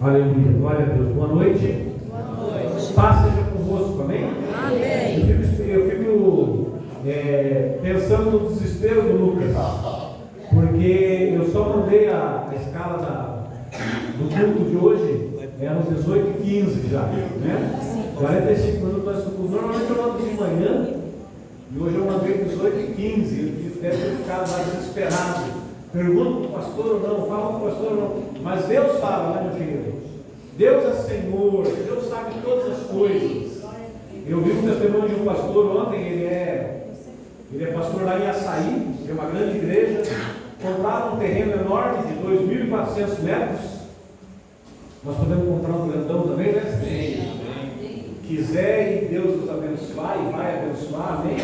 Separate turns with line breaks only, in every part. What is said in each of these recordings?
Aleluia, glória a Deus. Boa noite.
Boa noite.
Paz seja convosco, amém?
Amém.
Eu fico pensando no desespero do Lucas, porque eu só mandei a escala do culto de hoje, eram 18h15 já, né? 45 minutos nós culto. Normalmente eu mando de manhã, e hoje eu mandei 18h15, ele deve ter ficado mais desesperado. Pergunta para o pastor ou não, fala para o pastor ou não, mas Deus fala, né, meu querido? Deus é Senhor, Deus sabe todas as coisas. Eu vi um testemunho de um pastor ontem, ele é pastor lá em Açaí, que é uma grande igreja. Compraram um terreno enorme de 2.400 metros. Nós podemos comprar um grandão também, né? Amém. Quiser e Deus nos abençoar e vai abençoar, amém?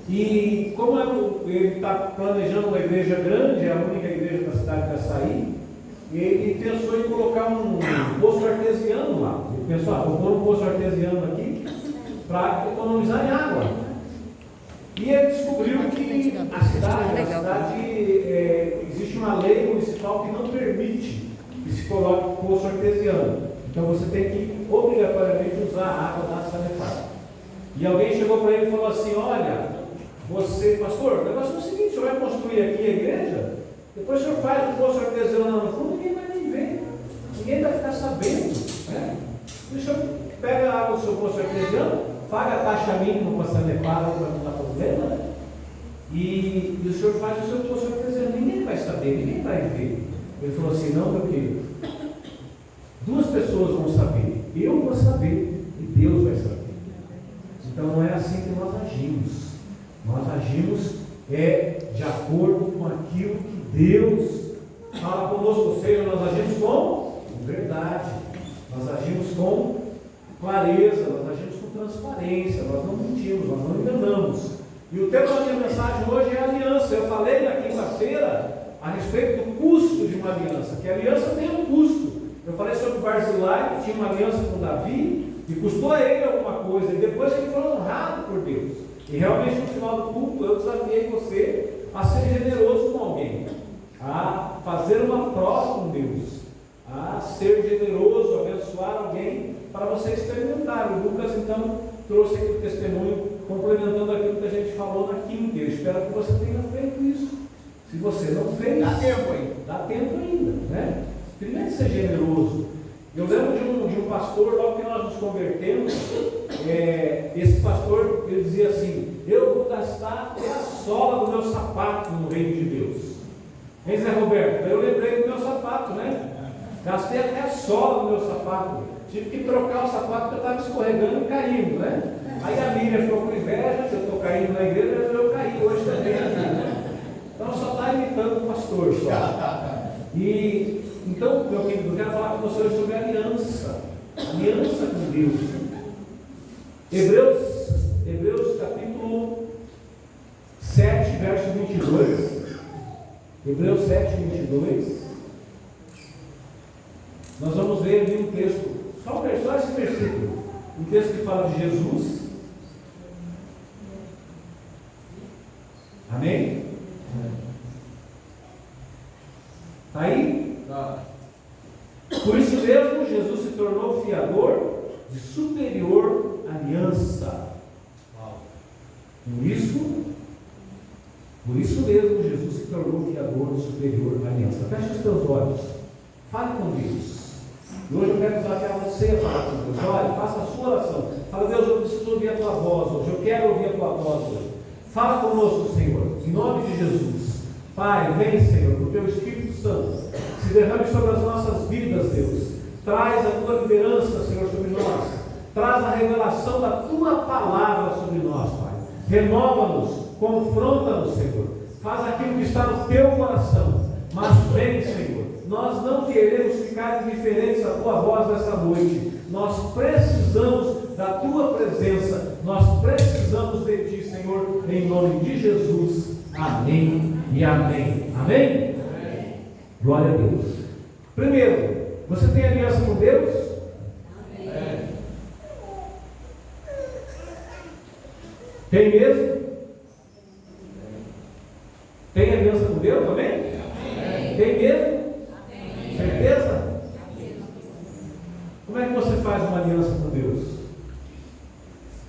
E como ele está planejando uma igreja grande, é a única igreja da cidade de Açaí, ele pensou em colocar um poço artesiano lá. Ele pensou, vou pôr um poço artesiano aqui para economizar em água. E ele descobriu que a cidade existe uma lei municipal que não permite que se coloque poço artesiano. Então você tem que obrigatoriamente usar a água da Sanepar. E alguém chegou para ele e falou assim: olha, você, pastor, o negócio é o seguinte, o senhor vai construir aqui a igreja, depois o senhor faz um poço artesiano lá no fundo, ninguém vai nem ver, ninguém vai ficar sabendo, né? O senhor pega a água do seu poço artesiano, paga a taxa mínima para Sanepar, para não dar problema, né? E o senhor faz o seu poço artesiano, ninguém vai saber, ninguém vai ver. Ele falou assim: não, meu querido, duas pessoas vão saber, eu vou saber e Deus vai saber. Então não é assim que nós agimos. Nós agimos de acordo com aquilo que Deus fala conosco, ou seja, nós agimos com verdade, nós agimos com clareza, nós agimos com transparência, nós não mentimos, nós não enganamos. E o tema da minha mensagem hoje é aliança. Eu falei na quinta-feira a respeito do custo de uma aliança, que a aliança tem um custo. Eu falei sobre o Barzilai, que tinha uma aliança com Davi, e custou a ele alguma coisa, e depois ele foi honrado por Deus. E realmente no final do culto eu desafiei você a ser generoso com alguém, a fazer uma prova com Deus, a ser generoso, abençoar alguém para você experimentar. O Lucas então trouxe aqui o testemunho complementando aquilo que a gente falou na quinta. Eu espero que você tenha feito isso. Se você não fez, dá tempo ainda, né? Primeiro, ser generoso. Eu lembro de um pastor, logo que nós nos convertemos, esse pastor, ele dizia assim: eu vou gastar até a sola do meu sapato no reino de Deus. Hein, Zé Roberto? Eu lembrei do meu sapato, né? Gastei até a sola do meu sapato. Tive que trocar o sapato porque eu estava escorregando e caindo, né? Aí a Miriam ficou com inveja, se eu estou caindo na igreja, eu caí hoje também aqui, né? Então só está imitando o pastor só. Então, meu querido, eu quero falar com vocês sobre aliança com Deus. Hebreus capítulo 7, verso 22. Hebreus 7, 22. Nós vamos ver ali um texto, só esse versículo, um texto que fala de Jesus. Amém? Está aí? Por isso mesmo, Jesus se tornou fiador de superior aliança. Por isso mesmo, Jesus se tornou fiador de superior aliança. Feche os teus olhos, fale com Deus. E hoje eu quero desafiar você a falar com Deus. Olha, faça a sua oração. Fala: Deus, eu preciso ouvir a tua voz hoje. Eu quero ouvir a tua voz hoje. Fala conosco, Senhor, em nome de Jesus. Pai, vem, Senhor, com o teu Espírito Santo, se derrame sobre as nossas vidas, Deus. Traz a tua liderança, Senhor, sobre nós. Traz a revelação da tua palavra sobre nós, Pai. Renova-nos, confronta-nos, Senhor. Faz aquilo que está no teu coração. Mas vem, Senhor. Nós não queremos ficar indiferentes à tua voz nessa noite. Nós precisamos da tua presença. Nós precisamos de ti, Senhor, em nome de Jesus. Amém e amém. Amém? Amém. Glória a Deus. Primeiro, você tem aliança com Deus? Amém. Tem mesmo? Tem aliança com Deus também? Tem mesmo? Certeza? Como é que você faz uma aliança com Deus?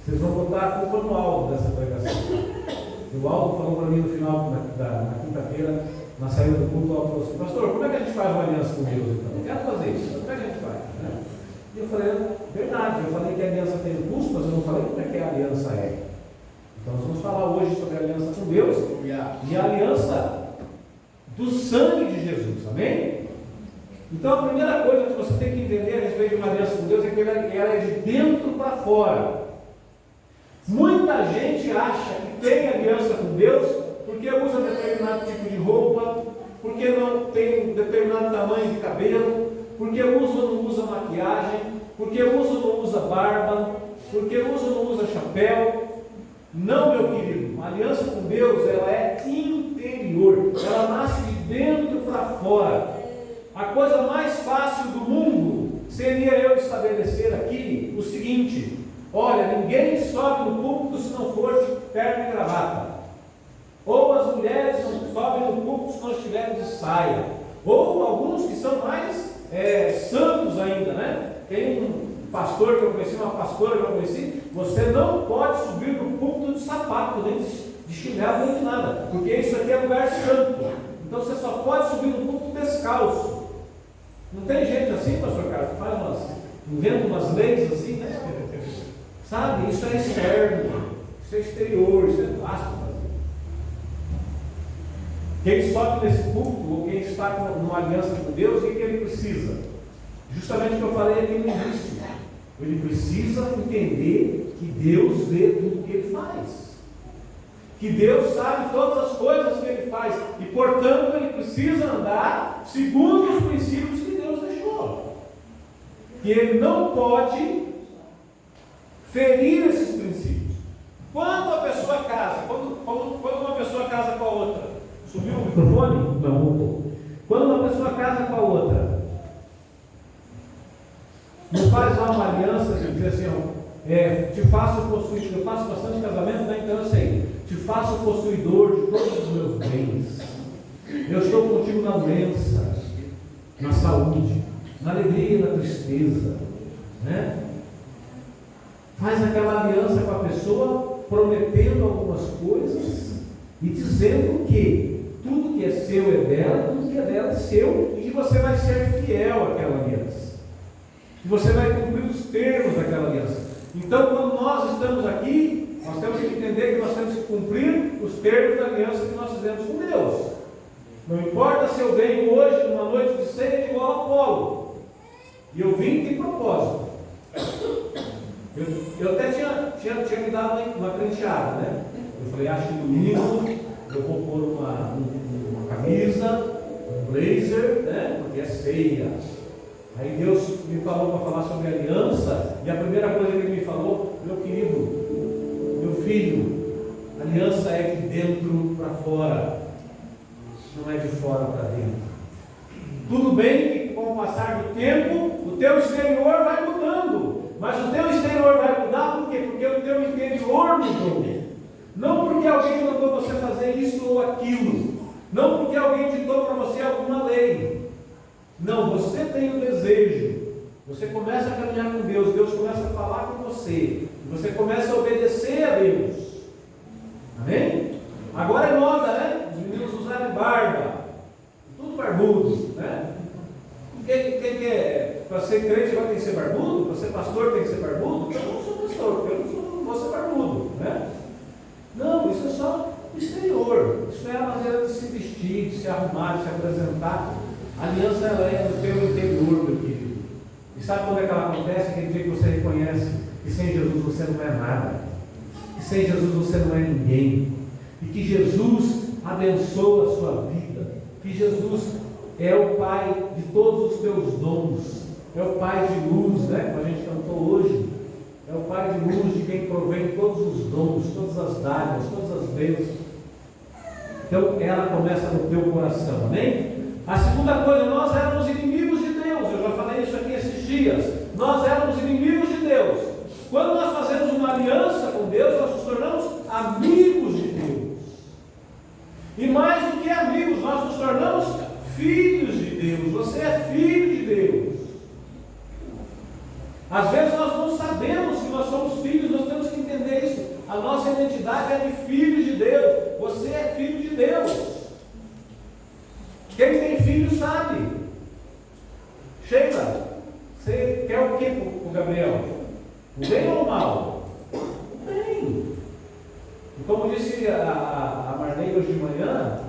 Vocês vão botar a culpa no Aldo dessa pregação. O Aldo falou para mim no final na quinta-feira, na saída do culto, o Aldo falou assim: pastor, como é que a gente faz uma aliança com Deus então? Eu quero fazer isso, como é que a gente faz? Né? E eu falei: verdade, eu falei que a aliança tem um custo, mas eu não falei como é que a aliança é. Então nós vamos falar hoje sobre a aliança com Deus e a aliança do sangue de Jesus, amém? Então a primeira coisa que você tem que entender a respeito de uma aliança com Deus é que ela é de dentro para fora. Muita gente acha que tem aliança com Deus porque usa determinado tipo de roupa, porque não tem um determinado tamanho de cabelo, porque usa ou não usa maquiagem, porque usa ou não usa barba, porque usa ou não usa chapéu. Não, meu querido, a aliança com Deus, ela é interior, ela nasce de dentro para fora. A coisa mais fácil do mundo seria eu estabelecer aqui o seguinte: olha, ninguém sobe no púlpito se não for de terno e gravata, ou as mulheres não sobem no púlpito se não estiverem de saia, ou alguns que são mais santos ainda, né? Tem um pastor que eu conheci, uma pastora que eu conheci: você não pode subir no púlpito de sapato, nem de chinelo, nem de nada, porque isso aqui é lugar santo. Então você só pode subir no púlpito descalço. Não tem gente assim, pastor Carlos, que inventa umas leis assim, né? Sabe? Isso é externo, isso é exterior, isso é fácil fazer. Quem sobe nesse púlpito, ou quem está numa aliança com Deus, o que ele precisa? Justamente o que eu falei aqui no início. Ele precisa entender que Deus vê tudo que ele faz, que Deus sabe todas as coisas que ele faz, e portanto ele precisa andar segundo os princípios que Deus deixou, que ele não pode ferir esses princípios. Quando a pessoa casa, quando uma pessoa casa com a outra, subiu o microfone? Não, voltou. Quando uma pessoa casa com a outra, não faz uma aliança de dizer assim: te faço possuidor. Eu faço bastante casamento, né? Então eu sei: te faço possuidor de todos os meus bens. Eu estou contigo na doença, na saúde, na alegria e na tristeza, né? Faz aquela aliança com a pessoa, prometendo algumas coisas e dizendo que tudo que é seu é dela, tudo que é dela é seu, e que você vai ser fiel àquela aliança, que você vai cumprir os termos daquela aliança. Então, quando nós estamos aqui, nós temos que entender que nós temos que cumprir os termos da aliança que nós fizemos com Deus. Não importa se eu venho hoje numa noite de ceia de bola polo, e eu vim de propósito. Eu até tinha me dado uma prancheada, né? Eu falei: acho que domingo eu vou pôr uma camisa, um blazer, né? Porque é ceia. Aí Deus me falou para falar sobre aliança, e a primeira coisa que Ele me falou: meu querido, meu filho, aliança é de dentro para fora, não é de fora para dentro. Tudo bem que com o passar do tempo, o teu exterior vai mudando, mas o teu exterior vai mudar por quê? Porque o teu interior mudou. Não porque alguém mandou você fazer isso ou aquilo, não porque alguém ditou para você alguma lei. Não, você tem um desejo, você começa a caminhar com Deus, Deus começa a falar com você, você começa a obedecer a Deus. Amém? Agora é moda, né? Os meninos usarem barba, tudo barbudo, né? Para ser crente vai ter que ser barbudo? Para ser pastor tem que ser barbudo? Eu não sou pastor, porque eu não vou ser barbudo, né? Não, isso é só o exterior, isso é a maneira de se vestir, de se arrumar, de se apresentar. A aliança ela é no teu interior, meu querido. E sabe quando é que ela acontece? Aquele dia que você reconhece que sem Jesus você não é nada, que sem Jesus você não é ninguém, e que Jesus abençoa a sua vida, que Jesus é o Pai de todos os teus dons, é o Pai de luz, né? Como a gente cantou hoje, é o Pai de luz de quem provém todos os dons, todas as dádivas, todas as bênçãos. Então ela começa no teu coração, amém? A segunda coisa: nós éramos inimigos de Deus. Eu já falei isso aqui esses dias. Nós éramos inimigos de Deus. Quando nós fazemos uma aliança com Deus, nós nos tornamos amigos de Deus. E mais do que amigos, tornamos filhos de Deus. Você é filho de Deus. Às vezes nós não sabemos que nós somos filhos, nós temos que entender isso. A nossa identidade é de filho de Deus. Você é filho de Deus. Quem tem filho sabe. Sheila, você quer o que para o Gabriel? O bem ou o mal? O bem. E como disse a Marlene hoje de manhã,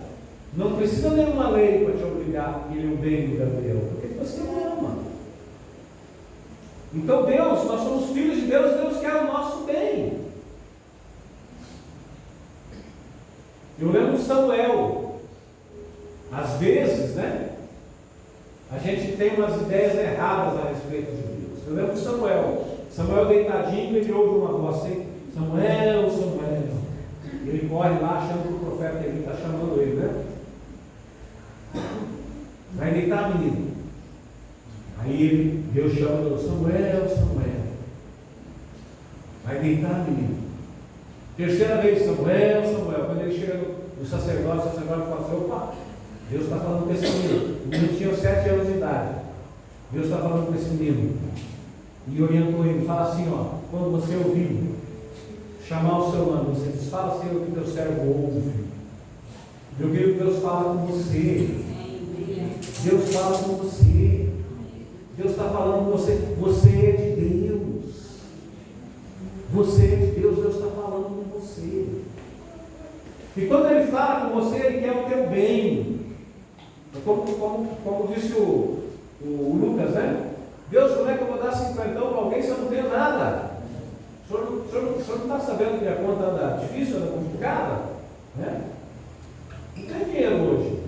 não precisa nenhuma lei para te obrigar a querer o bem do Gabriel, porque você ama. Então Deus, nós somos filhos de Deus, Deus quer o nosso bem. Eu lembro de Samuel. Às vezes, né? A gente tem umas ideias erradas a respeito de Deus. Eu lembro de Samuel. Samuel deitadinho, ele ouve uma voz assim: Samuel, Samuel. Ele corre lá achando que o profeta Eli está chamando ele, né? Vai deitar, menino. Aí Deus chama Samuel, Samuel. Vai deitar, menino. Terceira vez, Samuel, Samuel. Quando ele chega no sacerdote, o sacerdote fala assim: opa, Deus está falando com esse menino. O menino tinha 7 anos de idade. Deus está falando com esse menino. E orientou ele, fala assim: ó, quando você ouvir chamar o seu nome, você diz: fala, Senhor, que teu servo ouve. Meu querido, Deus fala com você. Deus fala com você. Deus está falando com você. Você é de Deus. Você é de Deus. Deus está falando com você. E quando Ele fala com você, Ele quer o teu bem. Como disse o Lucas, né? Deus, como é que eu vou dar 50 para alguém se eu não tenho nada? O senhor não está sabendo que a conta anda difícil, anda complicada? Né? Não tem dinheiro hoje.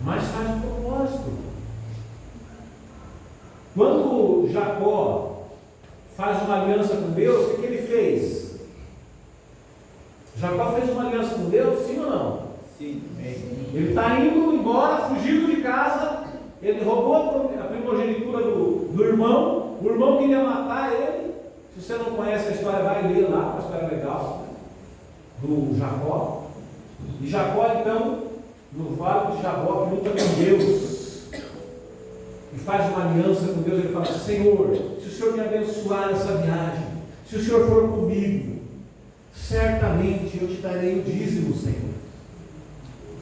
Mas faz um propósito. Quando Jacó faz uma aliança com Deus, o que ele fez? Jacó fez uma aliança com Deus, sim ou não?
Sim.
Ele está indo embora, fugindo de casa. Ele roubou a primogenitura do irmão. O irmão queria matar ele. Se você não conhece a história, vai ler lá, uma história legal do Jacó. E Jacó, então, no vale de Jaboque, luta com Deus e faz uma aliança com Deus. Ele fala: Senhor, se o Senhor me abençoar nessa viagem, se o Senhor for comigo, certamente eu te darei o dízimo, Senhor.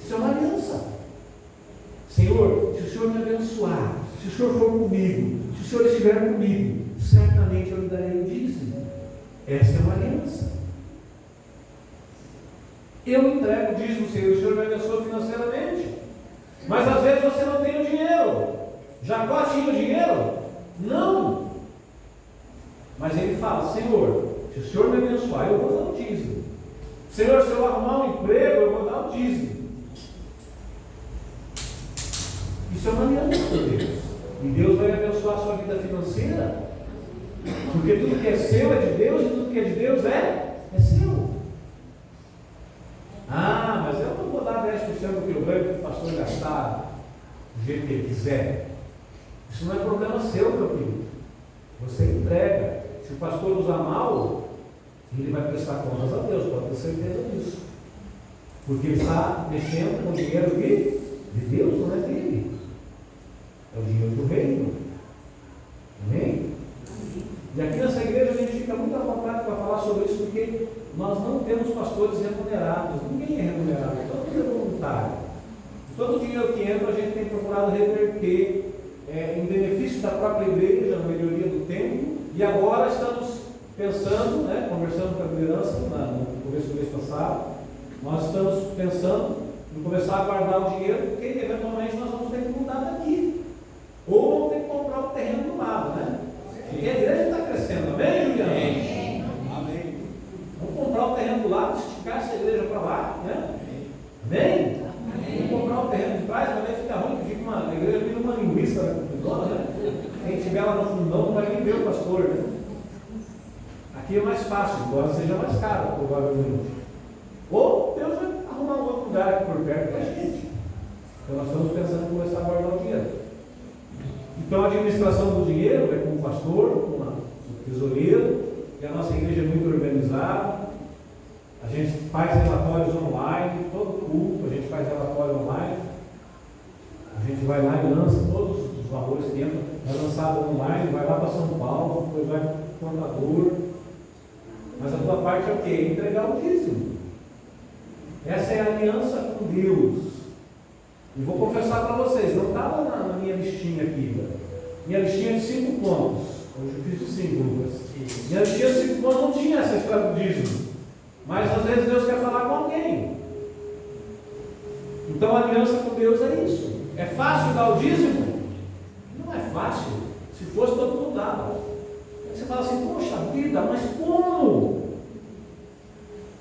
Isso é uma aliança. Senhor, se o Senhor me abençoar, se o Senhor for comigo, se o Senhor estiver comigo, certamente eu lhe darei o dízimo. Essa é uma aliança. Eu entrego o dízimo, Senhor, o Senhor me abençoa financeiramente. Mas às vezes você não tem o dinheiro. Jacó tinha o dinheiro? Não. Mas ele fala: Senhor, se o Senhor me abençoar, eu vou dar o dízimo. Senhor, se eu arrumar um emprego, eu vou dar o dízimo. Isso é uma aliança com Deus. E Deus vai abençoar a sua vida financeira. Porque tudo que é seu é de Deus e tudo que é de Deus é seu. Ah, mas eu não vou dar 10% do que eu ganho para o pastor gastar do jeito que ele quiser. Isso não é problema seu, meu querido. Você entrega. Se o pastor usar mal, ele vai prestar contas a Deus, pode ter certeza disso. Porque ele está mexendo com o dinheiro de Deus, não é dele. É o dinheiro do reino. Amém? E aqui nessa igreja a gente fica muito à vontade para falar sobre isso, porque nós não temos pastores remunerados. Ninguém é remunerado, todo mundo é voluntário. Todo o dinheiro que entra a gente tem procurado reverter em benefício da própria igreja, na melhoria do tempo. E agora estamos pensando, né, conversando com a liderança no começo do mês passado, nós estamos pensando em começar a guardar o dinheiro, porque eventualmente nós vamos ter que mudar daqui. Ou vamos ter que comprar o terreno do lado, né? Porque a igreja está crescendo, amém, Juliana?
Amém.
Vamos comprar o terreno do lado, esticar essa igreja para lá, né? Amém? Vamos comprar o terreno de trás, mas aí fica ruim, que fica a igreja vira uma linguiça, né? Quem estiver lá no fundão não vai nem ver o pastor, né? Aqui é mais fácil, embora seja mais caro, provavelmente. Ou Deus vai arrumar um outro lugar aqui por perto da gente. Então nós estamos pensando em começar a guardar o dinheiro. Então a administração do dinheiro é com o pastor, com o tesoureiro, e a nossa igreja é muito organizada. A gente faz relatórios online, todo culto, a gente faz relatório online. A gente vai lá e lança todos os valores que entram, é lançado online, vai lá para São Paulo, depois vai para o contador. Mas a tua parte é o quê? Entregar o dízimo. Essa é a aliança com Deus. E vou confessar para vocês, não estava na minha listinha aqui. Minha listinha de 5 pontos. Hoje eu fiz de 5, Lucas. Minha listinha de 5 pontos não tinha essa história do dízimo. Mas às vezes Deus quer falar com alguém. Então a aliança com Deus é isso. É fácil dar o dízimo? Não é fácil. Se fosse, todo mundo dava. Aí você fala assim, poxa vida, mas como?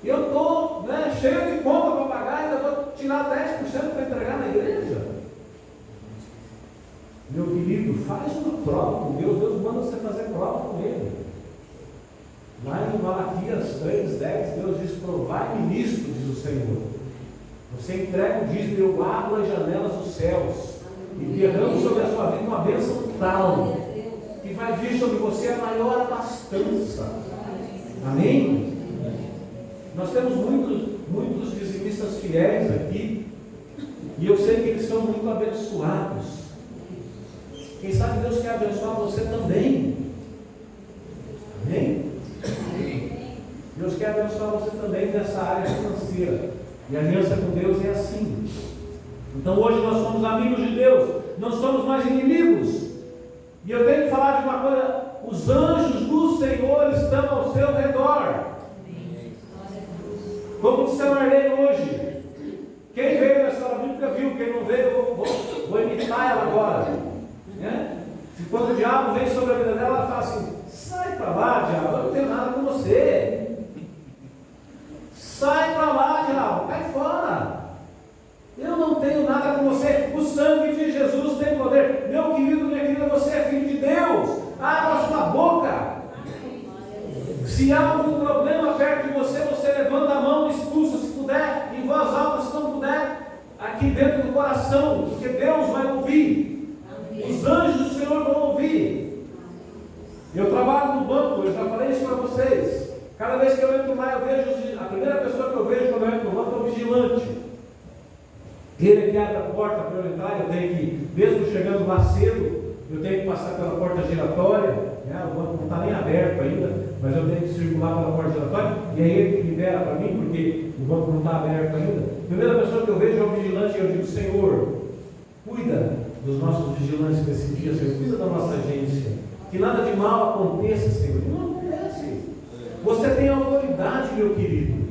Eu estou cheio de conta para pagar e ainda vou tirar 10% para entregar na igreja. Meu querido, faz uma prova com Deus. Deus manda você fazer prova com Ele. Lá em Malaquias 3:10, Deus diz, provai-me nisto, diz o Senhor. Você entrega o dízimo, eu abro as janelas dos céus e derramo sobre a sua vida uma bênção tal que vai vir sobre você a maior abastança. Amém? Nós temos muitos dizimistas fiéis aqui e eu sei que eles são muito abençoados. Quem sabe Deus quer abençoar você também. Amém? Deus quer abençoar você também nessa área financeira. E a aliança com Deus é assim. Então hoje nós somos amigos de Deus, não somos mais inimigos. E eu tenho que falar de uma coisa: os anjos do Senhor estão ao seu redor. Como disse a Marlene hoje. Quem veio na escola bíblica viu, quem não veio, eu vou imitar ela agora. Se quando o diabo vem sobre a vida dela, ela fala assim: sai para lá, diabo, eu não tenho nada com você. Sai para lá, diabo, cai fora. Eu não tenho nada com você. O sangue de Jesus tem poder. Meu querido, minha querida, você é filho de Deus. Abra a sua boca. Se há algum problema perto de você, você levanta a mão e expulsa, se puder, em voz alta, se não puder, aqui dentro do coração, porque Deus vai ouvir. Os anjos do Senhor vão ouvir. Eu trabalho no banco, eu já falei isso para vocês. Cada vez que eu entro lá, eu vejo, a primeira pessoa que eu vejo quando eu entro no banco é o vigilante. Ele é que abre a porta para eu entrar, eu tenho que, mesmo chegando lá cedo, eu tenho que passar pela porta giratória, o banco não está nem aberto ainda, mas eu tenho que circular pela porta giratória, e é ele que libera para mim, porque o banco não está aberto ainda. A primeira pessoa que eu vejo é o vigilante, e eu digo: Senhor, cuida dos nossos vigilantes nesse dia, Senhor, cuida da nossa agência, que nada de mal aconteça, Senhor. Não acontece. Você tem autoridade, meu querido.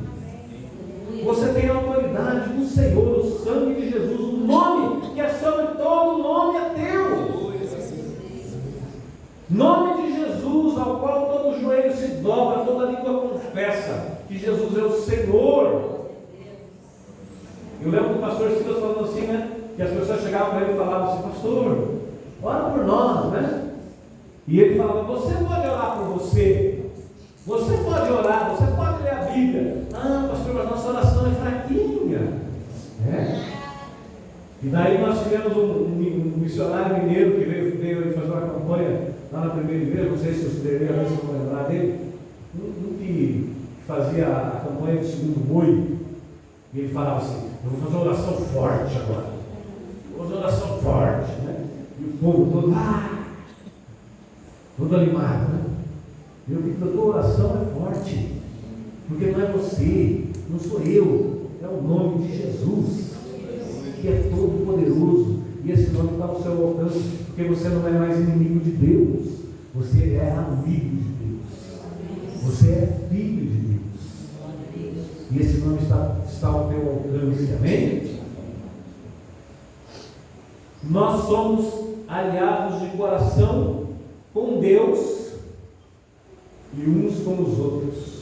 Você tem a autoridade do Senhor, o sangue de Jesus, o nome que é sobre todo nome é teu. Nome de Jesus, ao qual todo joelho se dobra, toda língua confessa que Jesus é o Senhor. Eu lembro do pastor Silas falando assim, que as pessoas chegavam para ele e falavam assim: pastor, ora por nós, E ele falava: você pode orar por você. Você pode orar, você pode ler a Bíblia. Ah, pastor, mas nossa oração é fraquinha. E daí nós tivemos um missionário mineiro que veio fazer uma campanha lá na primeira igreja, não sei se eu deveria lembrar dele, que fazia a campanha do segundo boi. E ele falava assim: eu vou fazer uma oração forte agora. Vou fazer uma oração forte, E o povo todo animado, Meu querido, a tua oração é forte, porque não é você, não sou eu, é o nome de Jesus, que é todo poderoso, e esse nome está ao seu alcance, porque você não é mais inimigo de Deus, você é amigo de Deus, você é filho de Deus, e esse nome está ao teu alcance, amém? Nós somos aliados de coração com Deus e uns com os outros.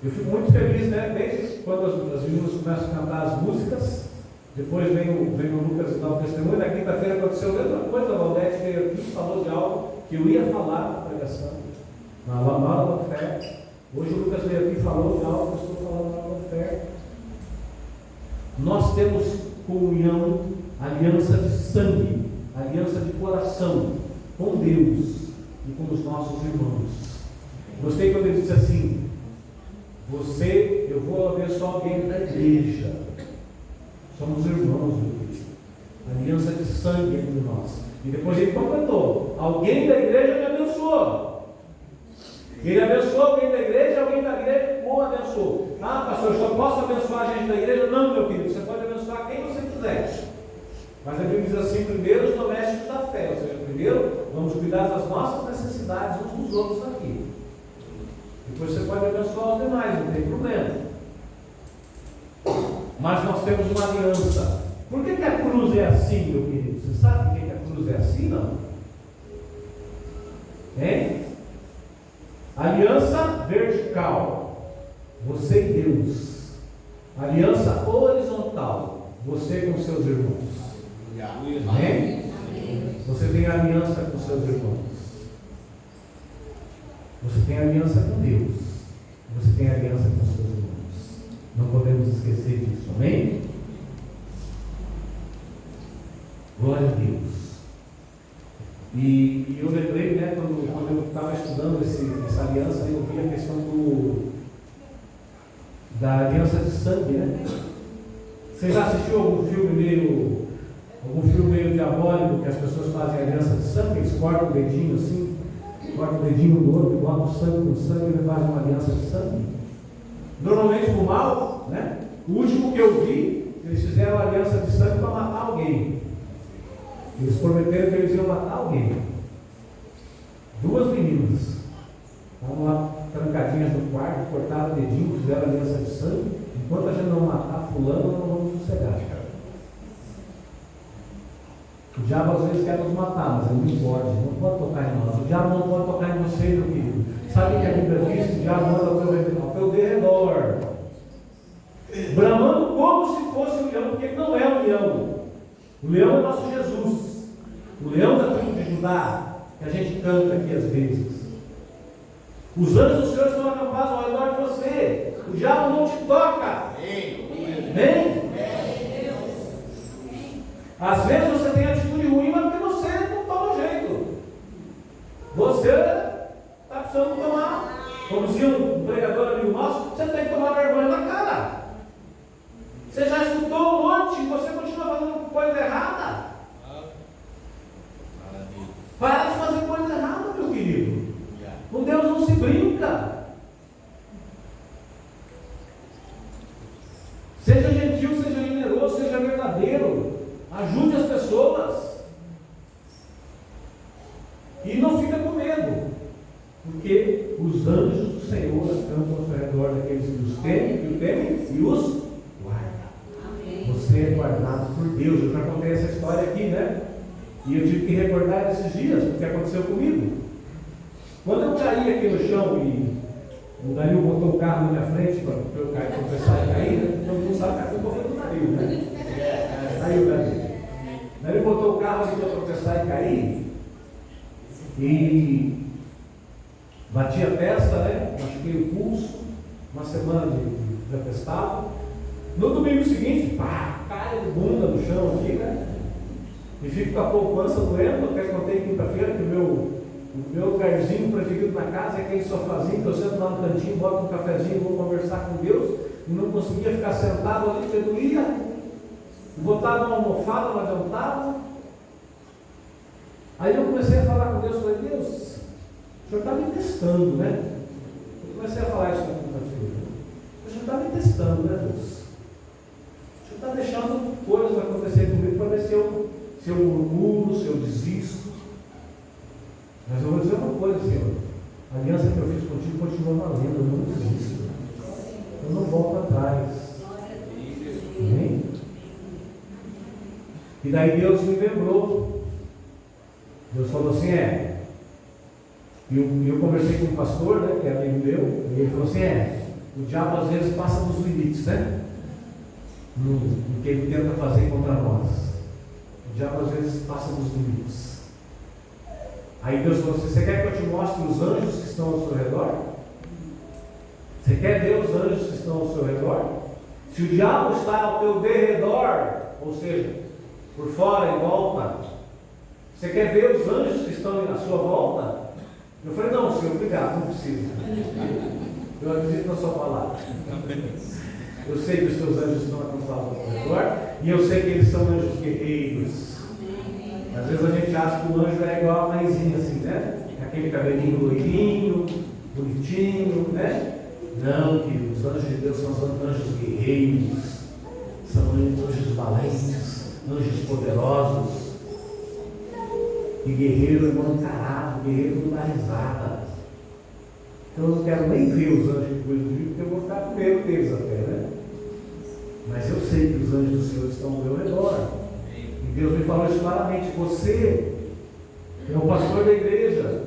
Eu fico muito feliz, desde quando as meninas começam a cantar as músicas, depois vem o Lucas dar o testemunho. Na quinta-feira aconteceu a mesma coisa. A Valdete veio aqui e falou de algo que eu ia falar na pregação, na hora da oferta. Hoje o Lucas veio aqui e falou de algo que eu estou falando na hora da oferta. Nós temos comunhão, aliança de sangue, aliança de coração com Deus e com os nossos irmãos. Gostei quando ele disse assim: eu vou abençoar alguém da igreja. Somos irmãos, meu querido. Aliança de sangue entre nós. E depois ele completou: alguém da igreja me abençoou. Ele abençoou alguém da igreja o abençoou. Ah, pastor, eu só posso abençoar a gente da igreja? Não, meu querido, você pode abençoar quem você quiser. Mas a Bíblia diz assim: primeiro os domésticos da fé. Ou seja, primeiro vamos cuidar das nossas necessidades uns dos outros aqui. Depois você pode abençoar os demais, não tem problema. Mas nós temos uma aliança. Por que a cruz é assim, meu querido? Você sabe por que a cruz é assim, não? Hein? Aliança vertical, você e Deus. Aliança horizontal, você com seus irmãos. Amém? Você tem aliança com seus irmãos. Você tem aliança com Deus. Você tem aliança com seus irmãos. Não podemos esquecer disso. Amém? Glória a Deus. E eu lembrei, né, quando eu estava estudando essa aliança, eu vi a questão da aliança de sangue, né? Você já assistiu algum filme meio diabólico que as pessoas fazem aliança de sangue? Eles cortam o dedinho assim, cortam o dedinho do outro, botam o sangue com sangue e fazem uma aliança de sangue. Normalmente no mal, né? O último que eu vi, eles fizeram aliança de sangue para matar alguém. Eles prometeram que eles iam matar alguém. 2 meninas estavam lá trancadinhas no quarto, cortaram o dedinho, fizeram aliança de sangue. Enquanto a gente não matar fulano, nós não vamos sossegar. O diabo às vezes quer nos matar, mas ele não pode tocar em nós. O diabo não pode tocar em você, meu querido. Sabe o que a Bíblia diz? O diabo anda ao teu derredor, bramando como se fosse um leão, porque ele não é um leão. O leão é nosso Jesus. O leão da tribo de Judá, que a gente canta aqui às vezes. Os anjos do Senhor estão acampados ao redor de você. O diabo não te toca. Amém? Às vezes você tem atitude ruim, mas porque você não toma jeito. Você está precisando tomar. Como dizia um pregador amigo nosso, você tem que tomar vergonha na cara. Você já escutou um monte e você continua fazendo coisa errada. Para de fazer coisa errada, meu querido. Com Deus não se brinca. Seja gentil, seja generoso, seja verdadeiro. Ajude as pessoas. E não fica com medo. Porque os anjos do Senhor acampam ao seu redor daqueles que os temem e os guardam. Você é guardado por Deus. Eu já contei essa história aqui, né? E eu tive que recordar esses dias, porque aconteceu comigo. Quando eu caí aqui no chão e o Danilo botou o carro na minha frente para eu cair, confessar e cair, né? Todo mundo sabe que a culpa foi do Danilo, né? Aí o Danilo. Danilo botou o carro ali para tropeçar e cair. E bati a testa, né? Machuquei o pulso. Uma semana de atestado. No domingo seguinte, pá, cai de bunda no chão aqui, né? E fico com a poupança doendo. Até contei quinta-feira que o meu lugarzinho preferido na casa é aquele sofazinho que eu sento lá no cantinho, boto um cafezinho, vou conversar com Deus. E não conseguia ficar sentado ali, porque doía. Botava uma almofada, não adiantava. Aí eu comecei a falar com Deus, falei: Deus, o Senhor está me testando, né? Eu comecei a falar isso na quinta-feira. O Senhor está me testando, né, Deus? O Senhor está deixando coisas acontecer comigo para ver se eu murmuro, se eu desisto. Mas eu vou dizer uma coisa, Senhor: a aliança que eu fiz contigo continua valendo, eu não desisto. Eu não volto atrás. Amém? E daí Deus me lembrou. Deus falou assim: E eu conversei com um pastor, né, que é amigo meu, e ele falou assim: o diabo às vezes passa dos limites, né? No que ele tenta fazer contra nós. O diabo às vezes passa dos limites. Aí Deus falou assim: você quer que eu te mostre os anjos que estão ao seu redor? Você quer ver os anjos que estão ao seu redor? Se o diabo está ao teu derredor, ou seja, por fora, em volta, você quer ver os anjos que estão à sua volta? Eu falei, não, Senhor, obrigado, não precisa. Eu acredito na sua palavra. Eu sei que os seus anjos estão acampados ao redor, e eu sei que eles são anjos guerreiros. Às vezes a gente acha que o anjo é igual a mãezinha assim, né? Aquele cabelinho loirinho, bonitinho, né? Não, que os anjos de Deus são os anjos guerreiros, são anjos valentes, anjos poderosos. E guerreiro é mal encarado, guerreiro não dá risada. Então eu não quero nem ver os anjos que cuidam de mim, porque eu vou ficar com medo deles até, né? Mas eu sei que os anjos do Senhor estão ao meu redor. E Deus me falou isso claramente. Você é o pastor da igreja.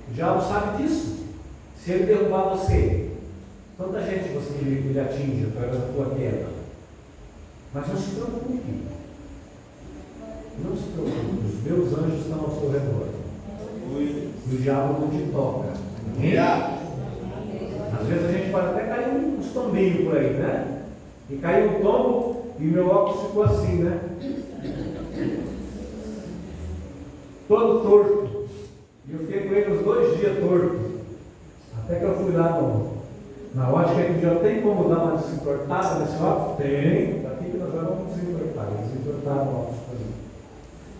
O diabo sabe disso. Se ele derrubar você, quanta gente você queria que ele atinja através da tua queda? Mas não se preocupe. Não se preocupe. Os meus anjos estão ao seu redor. E o diabo não te toca. Amém? Às vezes a gente pode até cair uns tombinhos por aí, né? E caiu um tombo e meu óculos ficou assim, né? Todo torto. E eu fiquei com ele uns 2 dias torto. Até que eu fui lá na ótica que já tem como dar uma desentortada nesse óculos? Tem. Daqui que nós vamos desentortar. Eles desentortaram o óculos para mim.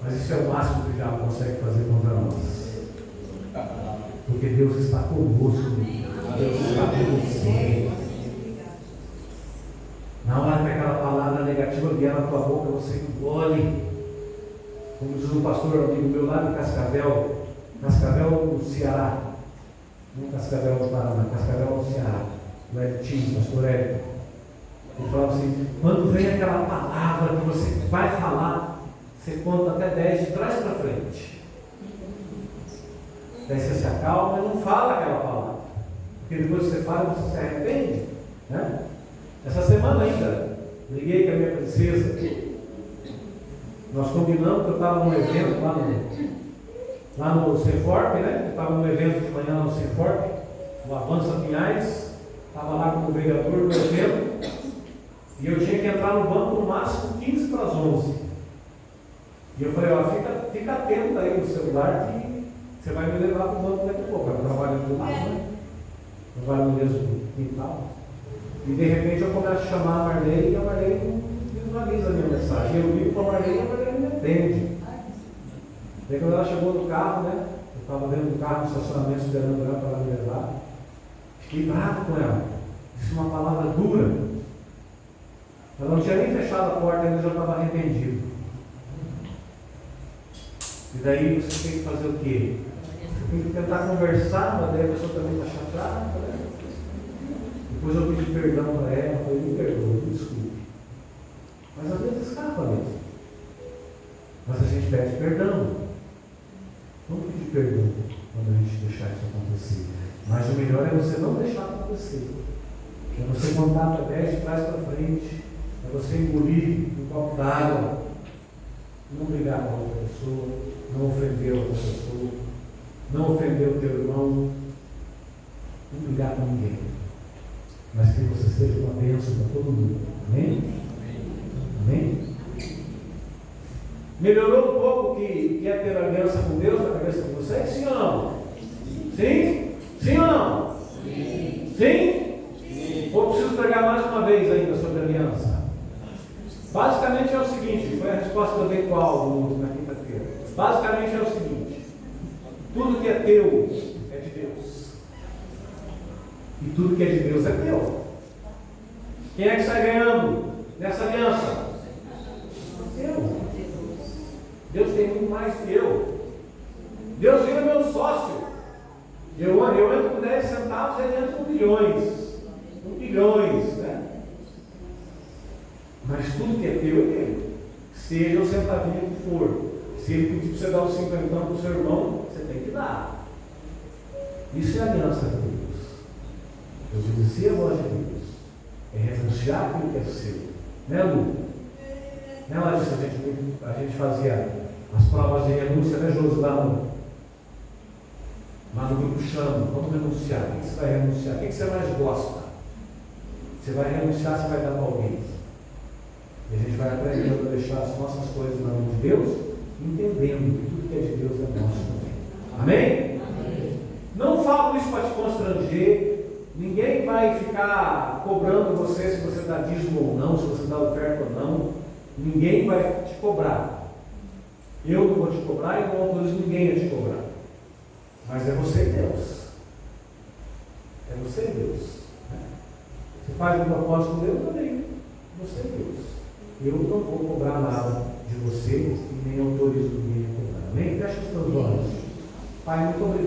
Mas isso é o máximo que o diabo consegue fazer contra nós. Porque Deus está conosco. Deus está com você. Na hora que aquela palavra negativa vier na tua boca, você engole. Como diz um pastor amigo meu lá de Cascavel no Ceará. Não Cascavel no Paraná, Cascavel no Ceará. O Editinho, pastor Érico. Ele falava assim: quando vem aquela palavra que você vai falar, você conta até 10 de trás para frente. Daí você se acalma e não fala aquela palavra. Porque depois que você fala, você se arrepende. Né? Essa semana ainda, liguei com a minha princesa. Nós combinamos que eu estava num evento lá no Senforp, né? Eu estava num evento de manhã no Senforp, no Avança Pinhais. Estava lá como vereador no evento. E eu tinha que entrar no banco no máximo 15 para as 11. E eu falei, ó, fica atento aí no celular que você vai me levar para o banco daqui a pouco. Eu trabalho do lado, né? Trabalho no mesmo quintal. E de repente eu começo a chamar a Marlene e a Marlene não visualiza a minha mensagem. Eu ligo para a Marlene e a Marlene me atende. Daí quando ela chegou no carro, né? Eu estava dentro do carro no estacionamento esperando ela para ela me levar. Fiquei bravo com ela. Disse uma palavra dura. Ela não tinha nem fechado a porta, ainda já estava arrependido. E daí você tem que fazer o quê? Você tem que tentar conversar, mas daí a pessoa também está chateada. Né? Depois eu pedi perdão para ela, falei, me perdoe, me desculpe. Mas às vezes escapa mesmo. Mas a gente pede perdão. Vamos pedir perdão quando a gente deixar isso acontecer. Mas o melhor é você não deixar acontecer. É você contar até 10 de trás para frente. É você engolir um copo d'água. Não brigar com a outra pessoa. Não ofender a outra pessoa. Não ofender o teu irmão. Não brigar com ninguém. Mas que você seja uma bênção para todo mundo. Amém? Amém? Melhorou um pouco que quer ter aliança com Deus na cabeça de vocês? Sim ou não? Sim? Sim ou não? Sim? Sim? Ou preciso pregar mais uma vez ainda sobre aliança? Basicamente é o seguinte, foi a resposta que eu dei para o Aldo na quinta-feira. Basicamente é o seguinte: tudo que é teu é de Deus. E tudo que é de Deus é teu. Quem é que sai ganhando nessa aliança? Eu. Deus tem muito mais que eu. Deus vira meu sócio. Eu entro com 10 centavos, ele entra com bilhões. Com bilhões, né? Mas tudo que é teu é dele. Seja o centavinho que for. Se ele pedir para você dar o 50 para o seu irmão, você tem que dar. Isso é aliança com Deus. Obedecer a voz de Deus. É renunciar aquilo que é seu. Né, Lu? Né, Larissa? A gente fazia as provas de renúncia, né, Josi? Lá no grupo chama. Vamos renunciar. O que você vai renunciar? O que você mais gosta? Você vai renunciar, você vai dar para alguém. E a gente vai aprendendo a deixar as nossas coisas na mão de Deus, entendendo que tudo que é de Deus é nosso também. Amém? Amém. constranger, ninguém vai ficar cobrando você se você dá dízimo ou não, se você dá oferta ou não. Ninguém vai te cobrar. Eu não vou te cobrar e não autorizo ninguém a te cobrar. Mas é você e Deus. É você e Deus. Você faz um propósito com Deus, também. Você e Deus. Eu não vou cobrar nada de você e nem autorizo ninguém a cobrar. Nem fecha os teus olhos. Pai, muito obrigado.